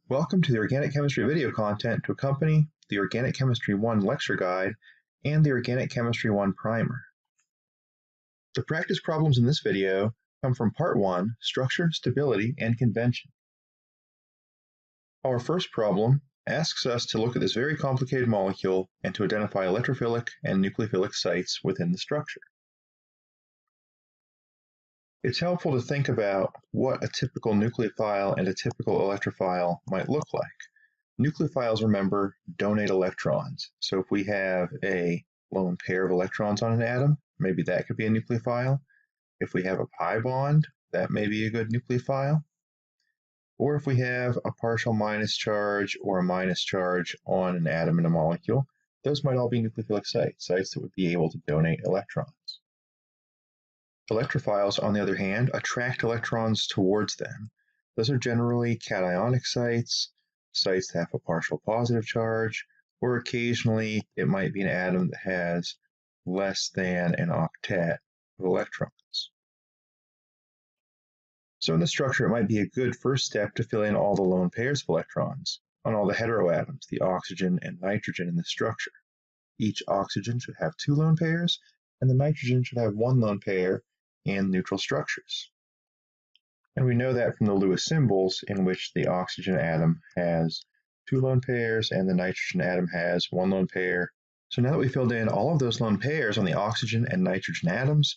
Welcome to the Organic Chemistry video content to accompany the Organic Chemistry 1 lecture guide and the Organic Chemistry 1 primer. The practice problems in this video come from Part 1, Structure, Stability, and Convention. Our first problem asks us to look at this very complicated molecule and to identify electrophilic and nucleophilic sites within the structure. It's helpful to think about what a typical nucleophile and a typical electrophile might look like. Nucleophiles, remember, donate electrons. So if we have a lone pair of electrons on an atom, maybe that could be a nucleophile. If we have a pi bond, that may be a good nucleophile. Or if we have a partial minus charge or a minus charge on an atom in a molecule, those might all be nucleophilic sites that would be able to donate electrons. Electrophiles, on the other hand, attract electrons towards them. Those are generally cationic sites that have a partial positive charge, or occasionally it might be an atom that has less than an octet of electrons. So in the structure, it might be a good first step to fill in all the lone pairs of electrons on all the heteroatoms, the oxygen and nitrogen in the structure. Each oxygen should have 2 lone pairs, and the nitrogen should have 1 lone pair in neutral structures. And we know that from the Lewis symbols, in which the oxygen atom has 2 lone pairs and the nitrogen atom has 1 lone pair. So now that we filled in all of those lone pairs on the oxygen and nitrogen atoms,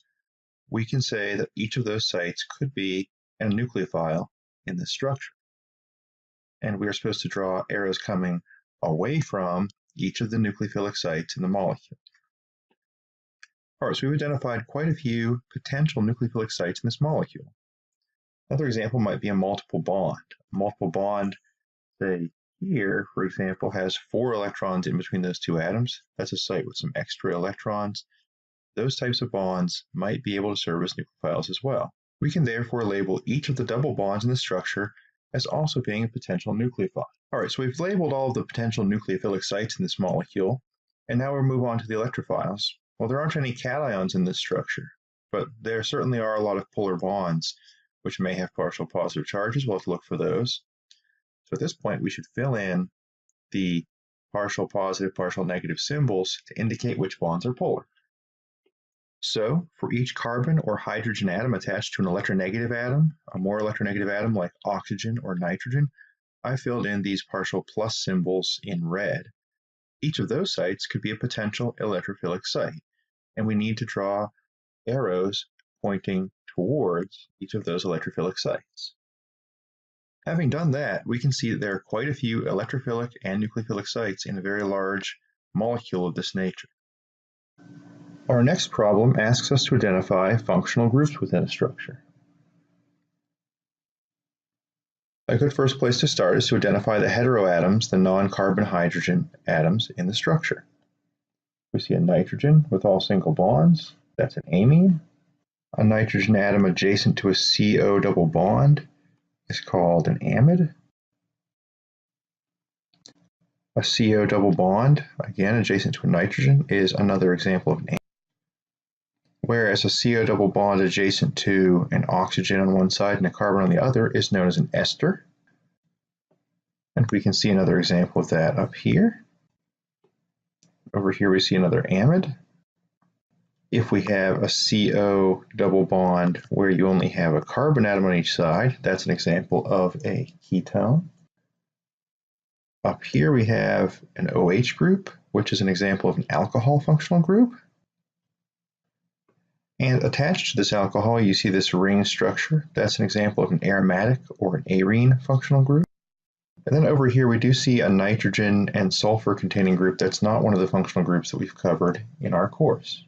we can say that each of those sites could be a nucleophile in this structure. And we are supposed to draw arrows coming away from each of the nucleophilic sites in the molecule. All right, so we've identified quite a few potential nucleophilic sites in this molecule. Another example might be a multiple bond. A multiple bond, say here, for example, has 4 electrons in between those 2 atoms. That's a site with some extra electrons. Those types of bonds might be able to serve as nucleophiles as well. We can therefore label each of the double bonds in the structure as also being a potential nucleophile. All right, so we've labeled all of the potential nucleophilic sites in this molecule, and now we'll move on to the electrophiles. Well, there aren't any cations in this structure, but there certainly are a lot of polar bonds, which may have partial positive charges. We'll have to look for those. So at this point, we should fill in the partial positive, partial negative symbols to indicate which bonds are polar. So for each carbon or hydrogen atom attached to an electronegative atom, a more electronegative atom like oxygen or nitrogen, I filled in these partial plus symbols in red. Each of those sites could be a potential electrophilic site, and we need to draw arrows pointing towards each of those electrophilic sites. Having done that, we can see that there are quite a few electrophilic and nucleophilic sites in a very large molecule of this nature. Our next problem asks us to identify functional groups within a structure. A good first place to start is to identify the heteroatoms, the non-carbon hydrogen atoms in the structure. We see a nitrogen with all single bonds, that's an amine. A nitrogen atom adjacent to a CO double bond is called an amide. A CO double bond, again adjacent to a nitrogen, is another example of an amide. Whereas a CO double bond adjacent to an oxygen on one side and a carbon on the other is known as an ester. And we can see another example of that up here. Over here we see another amide. If we have a CO double bond where you only have a carbon atom on each side, that's an example of a ketone. Up here we have an OH group, which is an example of an alcohol functional group. And attached to this alcohol, you see this ring structure. That's an example of an aromatic or an arene functional group. And then over here, we do see a nitrogen and sulfur containing group that's not one of the functional groups that we've covered in our course.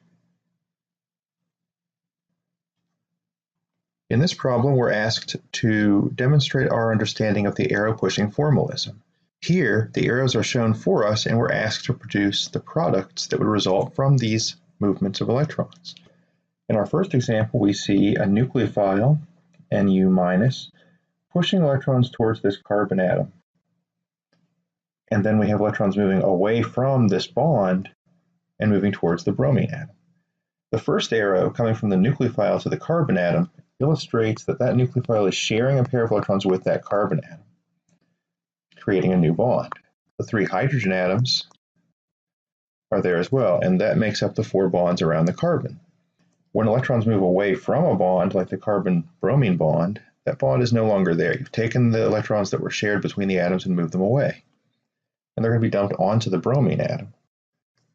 In this problem, we're asked to demonstrate our understanding of the arrow-pushing formalism. Here, the arrows are shown for us, and we're asked to produce the products that would result from these movements of electrons. In our first example, we see a nucleophile, Nu-, pushing electrons towards this carbon atom. And then we have electrons moving away from this bond and moving towards the bromine atom. The first arrow coming from the nucleophile to the carbon atom illustrates that that nucleophile is sharing a pair of electrons with that carbon atom. creating a new bond. The 3 hydrogen atoms are there as well, and that makes up the 4 bonds around the carbon. When electrons move away from a bond, like the carbon-bromine bond, that bond is no longer there. You've taken the electrons that were shared between the atoms and moved them away, and they're going to be dumped onto the bromine atom.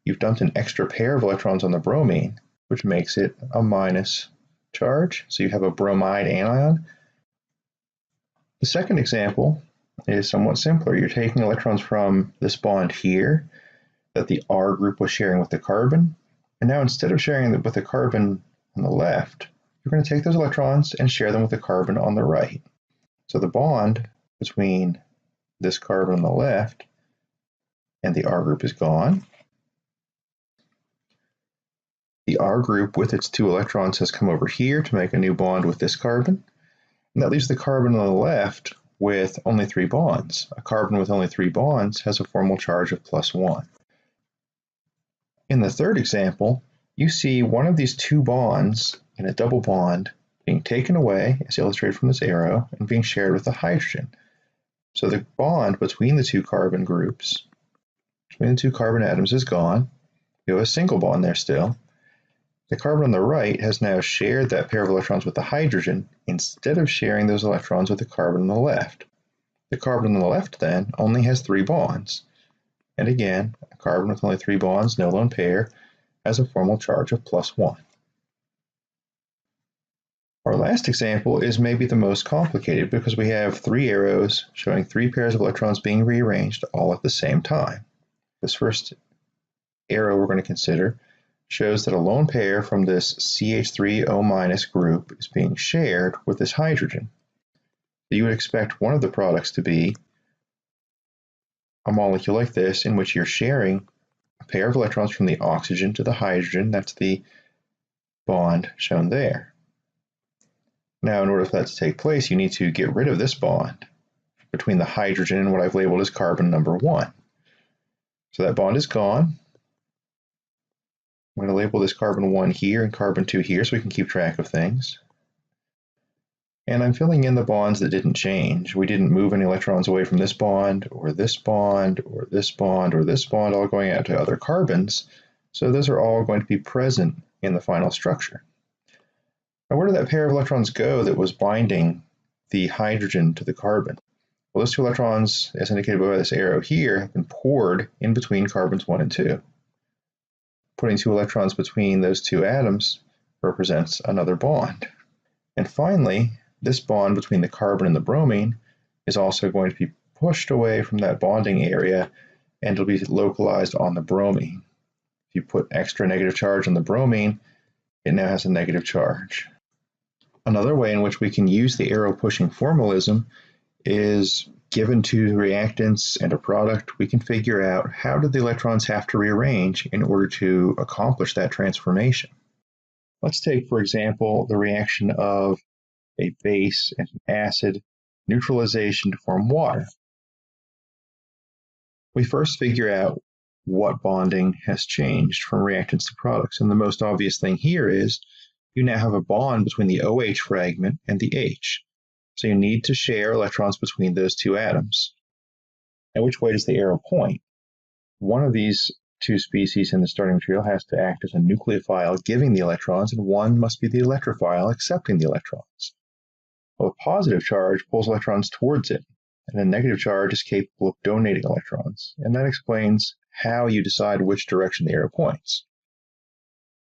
You've dumped an extra pair of electrons on the bromine, which makes it a minus charge, so you have a bromide anion. The second example is somewhat simpler. You're taking electrons from this bond here that the R group was sharing with the carbon, and now instead of sharing it with the carbon on the left, you're going to take those electrons and share them with the carbon on the right. So the bond between this carbon on the left and the R group is gone. The R group with its 2 electrons has come over here to make a new bond with this carbon, and that leaves the carbon on the left with only 3 bonds. A carbon with only 3 bonds has a formal charge of +1. In the third example, you see one of these 2 bonds in a double bond being taken away, as illustrated from this arrow, and being shared with the hydrogen. So the bond between the 2 carbon groups, between the 2 carbon atoms, is gone. You have a single bond there still. The carbon on the right has now shared that pair of electrons with the hydrogen instead of sharing those electrons with the carbon on the left. The carbon on the left then only has 3 bonds. And again, a carbon with only 3 bonds, no lone pair, has a formal charge of +1. Our last example is maybe the most complicated because we have 3 arrows showing 3 pairs of electrons being rearranged all at the same time. This first arrow we're going to consider shows that a lone pair from this CH3O- group is being shared with this hydrogen. You would expect one of the products to be a molecule like this, in which you're sharing a pair of electrons from the oxygen to the hydrogen. That's the bond shown there. Now, in order for that to take place, you need to get rid of this bond between the hydrogen and what I've labeled as carbon number 1. So that bond is gone. I'm going to label this carbon 1 here and carbon 2 here so we can keep track of things. And I'm filling in the bonds that didn't change. We didn't move any electrons away from this bond, or this bond, or this bond, or this bond, all going out to other carbons. So those are all going to be present in the final structure. Now, where did that pair of electrons go that was binding the hydrogen to the carbon? Well, those 2 electrons, as indicated by this arrow here, have been poured in between carbons 1 and 2. Putting 2 electrons between those 2 atoms represents another bond. And finally, this bond between the carbon and the bromine is also going to be pushed away from that bonding area, and it'll be localized on the bromine. If you put extra negative charge on the bromine, it now has a negative charge. Another way in which we can use the arrow pushing formalism is, given 2 reactants and a product, we can figure out how did the electrons have to rearrange in order to accomplish that transformation. Let's take, for example, the reaction of a base and an acid neutralization to form water. We first figure out what bonding has changed from reactants to products, and the most obvious thing here is you now have a bond between the OH fragment and the H. So you need to share electrons between those 2 atoms. Now, which way does the arrow point? One of these 2 species in the starting material has to act as a nucleophile giving the electrons, and one must be the electrophile accepting the electrons. Well, a positive charge pulls electrons towards it, and a negative charge is capable of donating electrons, and that explains how you decide which direction the arrow points.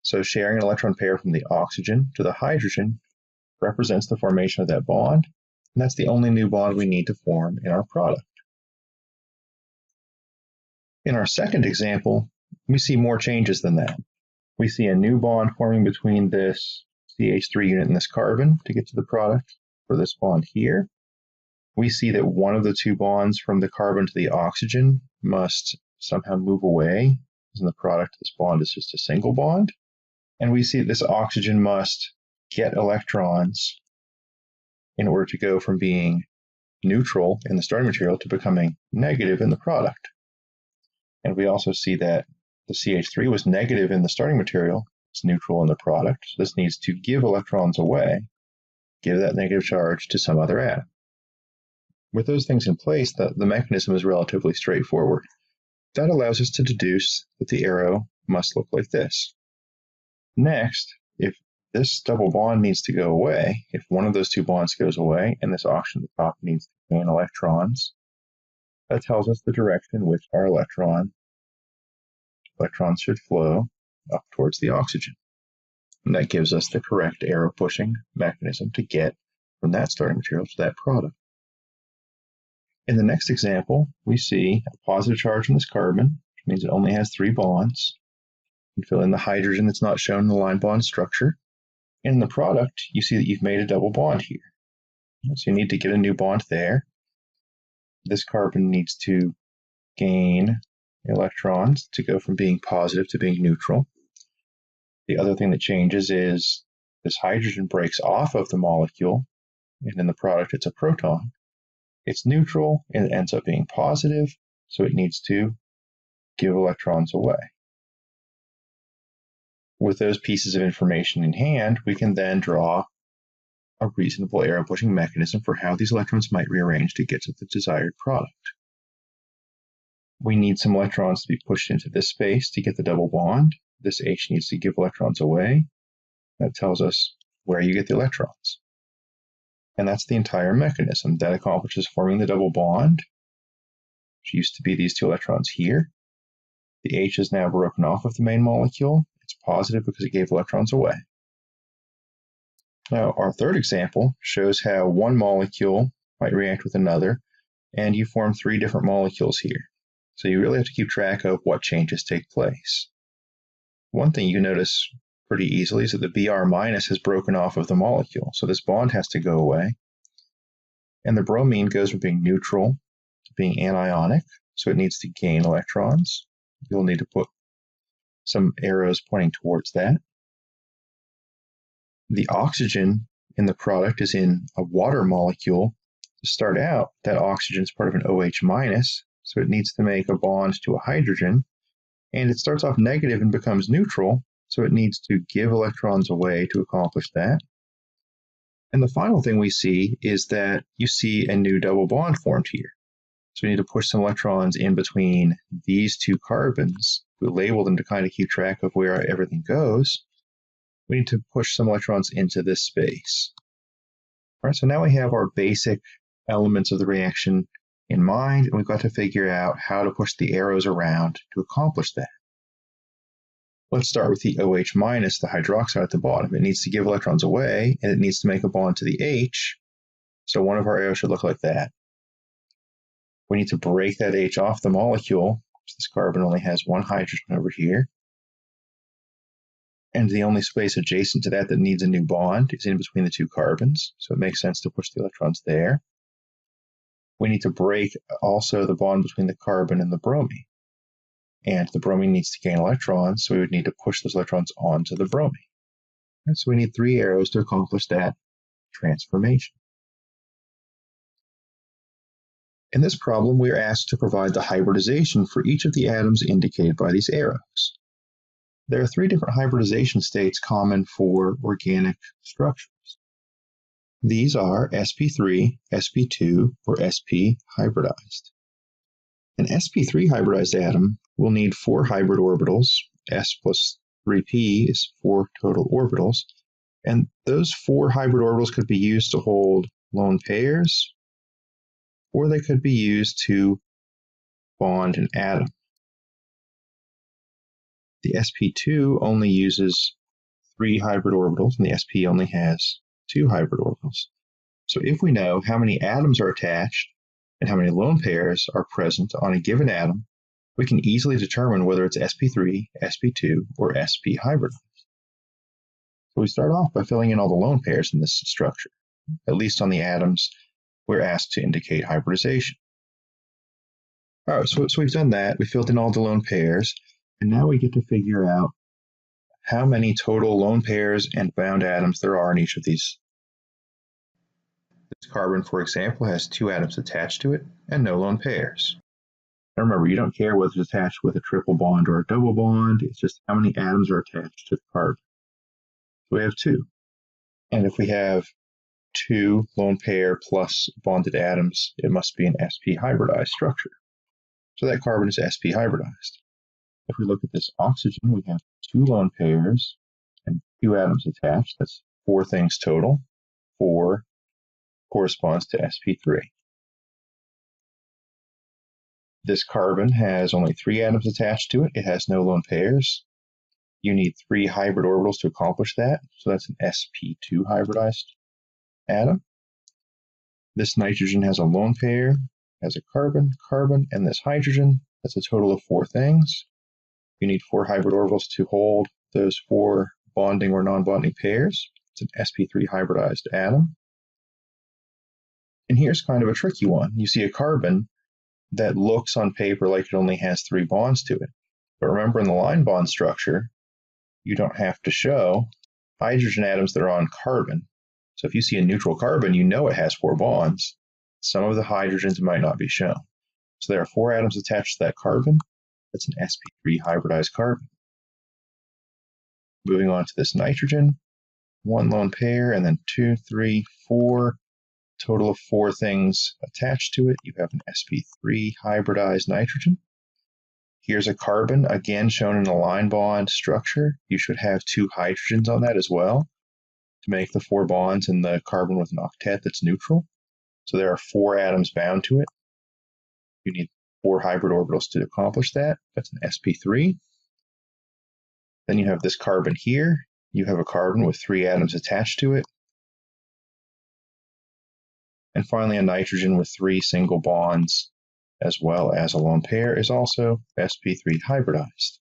So sharing an electron pair from the oxygen to the hydrogen represents the formation of that bond, and that's the only new bond we need to form in our product. In our second example, we see more changes than that. We see a new bond forming between this CH3 unit and this carbon to get to the product for this bond here. We see that one of the 2 bonds from the carbon to the oxygen must somehow move away, because in the product this bond is just a single bond. And we see that this oxygen must get electrons in order to go from being neutral in the starting material to becoming negative in the product. And we also see that the CH3 was negative in the starting material, it's neutral in the product, so this needs to give electrons away, give that negative charge to some other atom. With those things in place, the mechanism is relatively straightforward. That allows us to deduce that the arrow must look like this. Next, if this double bond needs to go away, if one of those two bonds goes away and this oxygen at the top needs to gain electrons, that tells us the direction in which our electrons should flow up towards the oxygen. And that gives us the correct arrow pushing mechanism to get from that starting material to that product. In the next example, we see a positive charge on this carbon, which means it only has 3 bonds. You fill in the hydrogen that's not shown in the line bond structure. In the product, you see that you've made a double bond here. So you need to get a new bond there. This carbon needs to gain electrons to go from being positive to being neutral. The other thing that changes is this hydrogen breaks off of the molecule, and in the product it's a proton. It's neutral and it ends up being positive, so it needs to give electrons away. With those pieces of information in hand, we can then draw a reasonable arrow pushing mechanism for how these electrons might rearrange to get to the desired product. We need some electrons to be pushed into this space to get the double bond. This H needs to give electrons away. That tells us where you get the electrons. And that's the entire mechanism that accomplishes forming the double bond, which used to be these 2 electrons here. The H is now broken off of the main molecule. It's positive because it gave electrons away. Now, our third example shows how one molecule might react with another, and you form 3 different molecules here. So you really have to keep track of what changes take place. One thing you notice pretty easily is that the Br- has broken off of the molecule, so this bond has to go away. And the bromine goes from being neutral to being anionic, so it needs to gain electrons. You'll need to put some arrows pointing towards that. The oxygen in the product is in a water molecule. To start out, that oxygen is part of an OH-, so it needs to make a bond to a hydrogen, and it starts off negative and becomes neutral, so it needs to give electrons away to accomplish that. And the final thing we see is that you see a new double bond formed here. So we need to push some electrons in between these 2 carbons. We label them to kind of keep track of where everything goes. We need to push some electrons into this space. All right, so now we have our basic elements of the reaction in mind, and we've got to figure out how to push the arrows around to accomplish that. Let's start with the OH-, the hydroxide at the bottom. It needs to give electrons away, and it needs to make a bond to the H, so one of our arrows should look like that. We need to break that H off the molecule, because this carbon only has 1 hydrogen over here. And the only space adjacent to that needs a new bond is in between the 2 carbons, so it makes sense to push the electrons there. We need to break also the bond between the carbon and the bromine. And the bromine needs to gain electrons, so we would need to push those electrons onto the bromine. And so we need 3 arrows to accomplish that transformation. In this problem, we are asked to provide the hybridization for each of the atoms indicated by these arrows. There are 3 different hybridization states common for organic structures. These are sp3, sp2, or sp hybridized. An sp3 hybridized atom will need 4 hybrid orbitals. S plus 3p is 4 total orbitals. And those 4 hybrid orbitals could be used to hold lone pairs, or they could be used to bond an atom. The sp2 only uses 3 hybrid orbitals, and the sp only has 2 hybrid orbitals. So if we know how many atoms are attached and how many lone pairs are present on a given atom, we can easily determine whether it's sp3, sp2, or sp hybridized. So we start off by filling in all the lone pairs in this structure, at least on the atoms we're asked to indicate hybridization. All right, so we've done that. We filled in all the lone pairs, and now we get to figure out how many total lone pairs and bound atoms there are in each of these. This carbon, for example, has 2 atoms attached to it and no lone pairs. And remember, you don't care whether it's attached with a triple bond or a double bond, it's just how many atoms are attached to the carbon. So we have 2. And if we have 2 lone pair plus bonded atoms, it must be an sp hybridized structure. So that carbon is sp hybridized. If we look at this oxygen, we have 2 lone pairs and 2 atoms attached. That's 4 things total. 4 corresponds to sp3. This carbon has only 3 atoms attached to it. It has no lone pairs. You need 3 hybrid orbitals to accomplish that, so that's an sp2 hybridized atom. This nitrogen has a lone pair, has a carbon, and this hydrogen. That's a total of 4 things. You need 4 hybrid orbitals to hold those 4 bonding or non-bonding pairs. It's an sp3 hybridized atom. And here's kind of a tricky one. You see a carbon that looks on paper like it only has 3 bonds to it. But remember, in the line bond structure, you don't have to show hydrogen atoms that are on carbon. So if you see a neutral carbon, you know it has 4 bonds. Some of the hydrogens might not be shown. So there are 4 atoms attached to that carbon. That's an sp3 hybridized carbon. Moving on to this nitrogen, 1 lone pair, and then 2, 3, 4. Total of 4 things attached to it. You have an sp3 hybridized nitrogen. Here's a carbon, again shown in a line bond structure. You should have 2 hydrogens on that as well to make the 4 bonds in the carbon with an octet that's neutral. So there are 4 atoms bound to it. You need 4 hybrid orbitals to accomplish that. That's an sp3. Then you have this carbon here. You have a carbon with 3 atoms attached to it. And finally, a nitrogen with 3 single bonds, as well as a lone pair, is also sp3 hybridized.